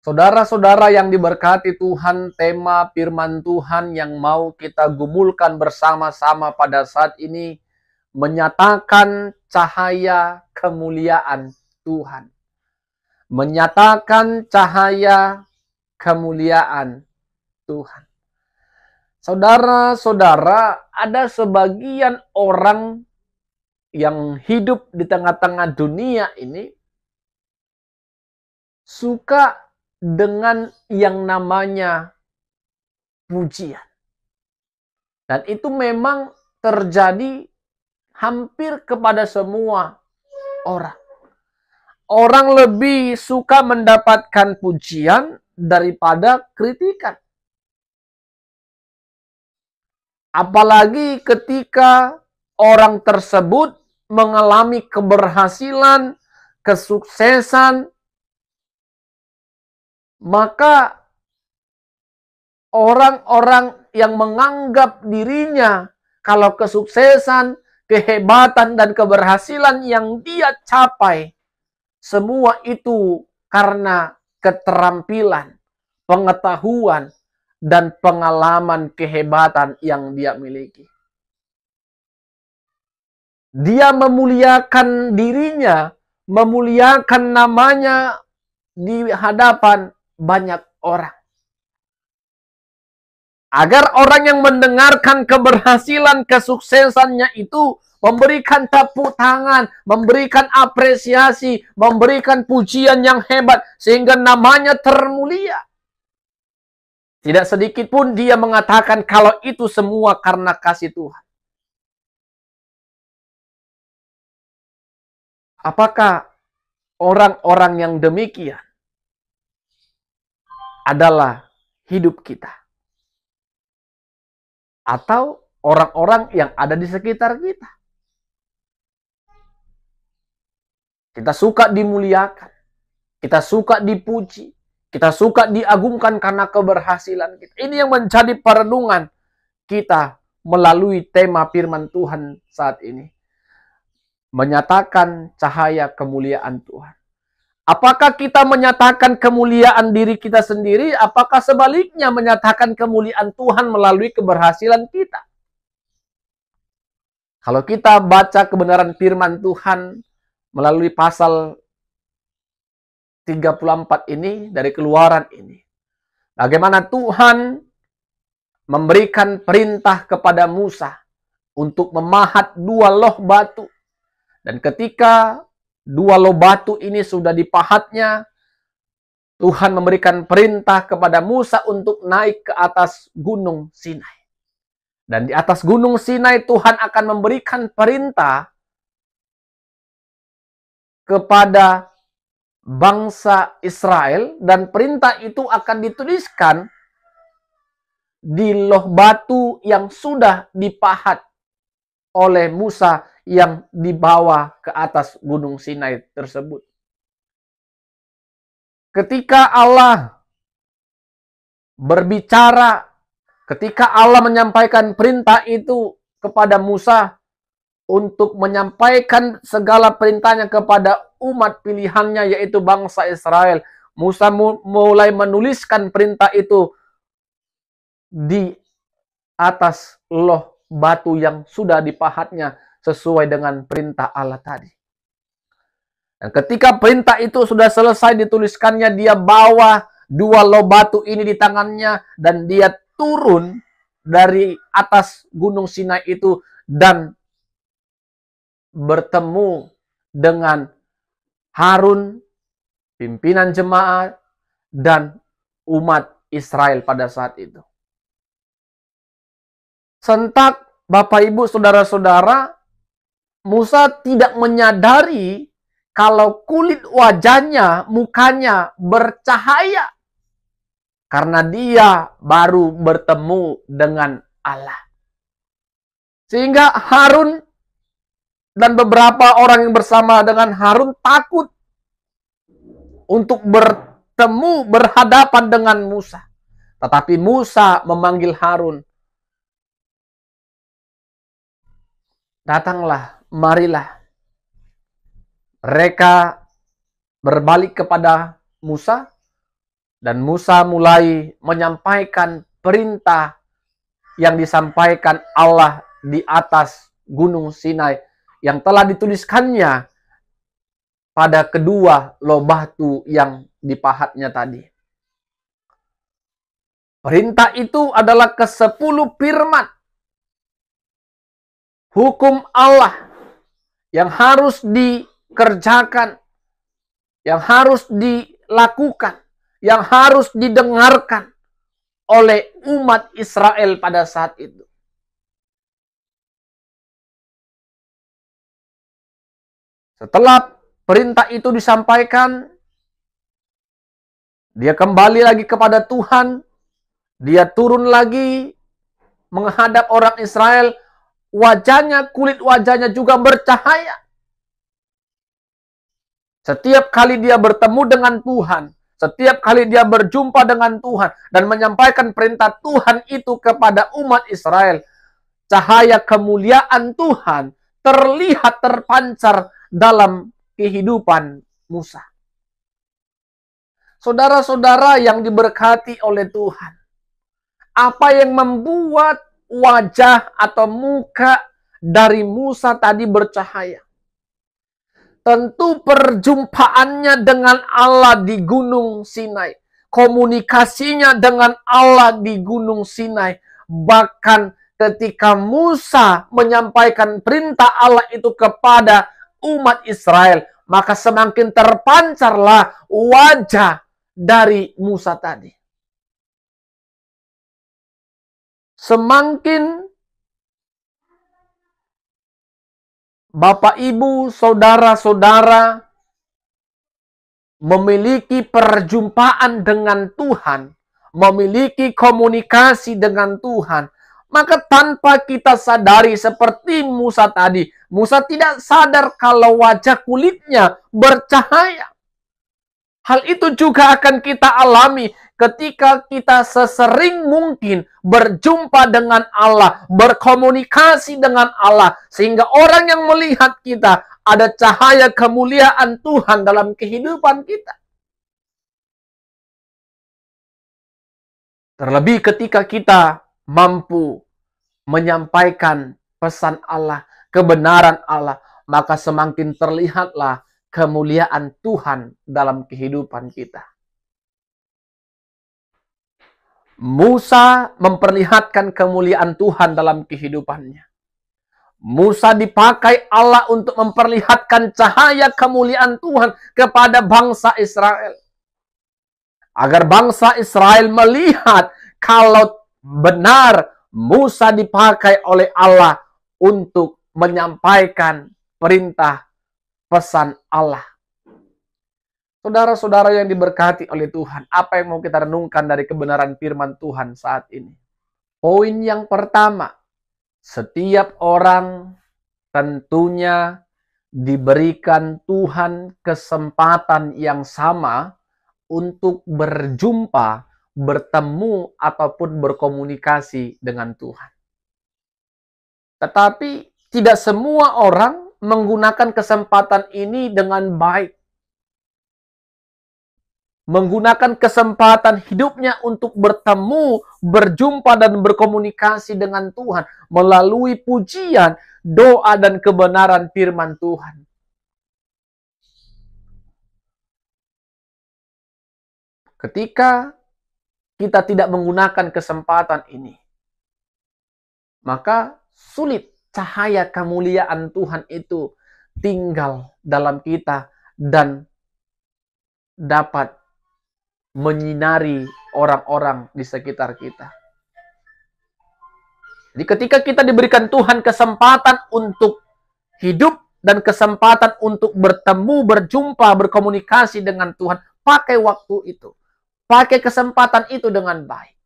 Saudara-saudara yang diberkati Tuhan, tema firman Tuhan yang mau kita gumulkan bersama-sama pada saat ini menyatakan cahaya kemuliaan Tuhan. Menyatakan cahaya kemuliaan Tuhan. Saudara-saudara, ada sebagian orang yang hidup di tengah-tengah dunia ini suka dengan yang namanya pujian. Dan itu memang terjadi hampir kepada semua orang. Orang lebih suka mendapatkan pujian daripada kritikan. Apalagi ketika orang tersebut mengalami keberhasilan, kesuksesan, maka orang-orang yang menganggap dirinya kalau kesuksesan, kehebatan, dan keberhasilan yang dia capai, semua itu karena keterampilan, pengetahuan, dan pengalaman kehebatan yang dia miliki. Dia memuliakan dirinya, memuliakan namanya di hadapan banyak orang. Agar orang yang mendengarkan keberhasilan, kesuksesannya itu memberikan tepuk tangan, memberikan apresiasi, memberikan pujian yang hebat, sehingga namanya termulia. Tidak sedikit pun dia mengatakan kalau itu semua karena kasih Tuhan. Apakah orang-orang yang demikian adalah hidup kita? Atau orang-orang yang ada di sekitar kita? Kita suka dimuliakan, kita suka dipuji, kita suka diagungkan karena keberhasilan kita. Ini yang menjadi perenungan kita melalui tema firman Tuhan saat ini. Menyatakan cahaya kemuliaan Tuhan. Apakah kita menyatakan kemuliaan diri kita sendiri? Apakah sebaliknya menyatakan kemuliaan Tuhan melalui keberhasilan kita? Kalau kita baca kebenaran firman Tuhan melalui pasal 34 ini dari Keluaran ini, bagaimana Tuhan memberikan perintah kepada Musa untuk memahat 2 loh batu. Dan ketika 2 loh batu ini sudah dipahatnya, Tuhan memberikan perintah kepada Musa untuk naik ke atas gunung Sinai. Dan di atas gunung Sinai Tuhan akan memberikan perintah kepada bangsa Israel, dan perintah itu akan dituliskan di loh batu yang sudah dipahat oleh Musa yang dibawa ke atas gunung Sinai tersebut. Ketika Allah berbicara, ketika Allah menyampaikan perintah itu kepada Musa untuk menyampaikan segala perintahnya kepada umat pilihannya, yaitu bangsa Israel, Musa mulai menuliskan perintah itu di atas loh batu yang sudah dipahatnya sesuai dengan perintah Allah tadi. Dan ketika perintah itu sudah selesai dituliskannya, dia bawa 2 loh batu ini di tangannya, dan dia turun dari atas gunung Sinai itu dan bertemu dengan Harun, pimpinan jemaat, dan umat Israel pada saat itu. Sentak Bapak Ibu Saudara-saudara, Musa tidak menyadari kalau kulit wajahnya, mukanya bercahaya, karena dia baru bertemu dengan Allah. Sehingga Harun dan beberapa orang yang bersama dengan Harun takut untuk bertemu, berhadapan dengan Musa. Tetapi Musa memanggil Harun. Datanglah, marilah. Mereka berbalik kepada Musa Dan Musa mulai menyampaikan perintah yang disampaikan Allah di atas Gunung Sinai yang telah dituliskannya pada kedua loh batu yang dipahatnya tadi. Perintah itu adalah ke-10 firman. Hukum Allah yang harus dikerjakan, yang harus dilakukan, yang harus didengarkan oleh umat Israel pada saat itu. Setelah perintah itu disampaikan, dia kembali lagi kepada Tuhan. Dia turun lagi menghadap orang Israel. Wajahnya, kulit wajahnya juga bercahaya. Setiap kali dia bertemu dengan Tuhan, setiap kali dia berjumpa dengan Tuhan dan menyampaikan perintah Tuhan itu kepada umat Israel, cahaya kemuliaan Tuhan terlihat terpancar dalam kehidupan Musa. Saudara-saudara yang diberkati oleh Tuhan, apa yang membuat wajah atau muka dari Musa tadi bercahaya? Tentu perjumpaannya dengan Allah di Gunung Sinai. Komunikasinya dengan Allah di Gunung Sinai. Bahkan ketika Musa menyampaikan perintah Allah itu kepada umat Israel, maka semakin terpancarlah wajah dari Musa tadi. Semakin Bapak, Ibu, saudara-saudara memiliki perjumpaan dengan Tuhan, memiliki komunikasi dengan Tuhan, maka tanpa kita sadari seperti Musa tadi, Musa tidak sadar kalau wajah kulitnya bercahaya. Hal itu juga akan kita alami ketika kita sesering mungkin berjumpa dengan Allah, berkomunikasi dengan Allah, sehingga orang yang melihat kita ada cahaya kemuliaan Tuhan dalam kehidupan kita. Terlebih ketika kita mampu menyampaikan pesan Allah, kebenaran Allah, maka semakin terlihatlah kemuliaan Tuhan dalam kehidupan kita. Musa memperlihatkan kemuliaan Tuhan dalam kehidupannya. Musa dipakai Allah untuk memperlihatkan cahaya kemuliaan Tuhan kepada bangsa Israel. Agar bangsa Israel melihat kalau benar Musa dipakai oleh Allah untuk menyampaikan perintah pesan Allah. Saudara-saudara yang diberkati oleh Tuhan, apa yang mau kita renungkan dari kebenaran firman Tuhan saat ini? Poin yang pertama, setiap orang tentunya diberikan Tuhan kesempatan yang sama untuk berjumpa, bertemu, ataupun berkomunikasi dengan Tuhan. Tetapi tidak semua orang menggunakan kesempatan ini dengan baik. Menggunakan kesempatan hidupnya untuk bertemu, berjumpa, dan berkomunikasi dengan Tuhan melalui pujian, doa, dan kebenaran firman Tuhan. Ketika kita tidak menggunakan kesempatan ini, maka sulit cahaya kemuliaan Tuhan itu tinggal dalam kita dan dapat menyinari orang-orang di sekitar kita. Jadi ketika kita diberikan Tuhan kesempatan untuk hidup dan kesempatan untuk bertemu, berjumpa, berkomunikasi dengan Tuhan, pakai waktu itu. Pakai kesempatan itu dengan baik.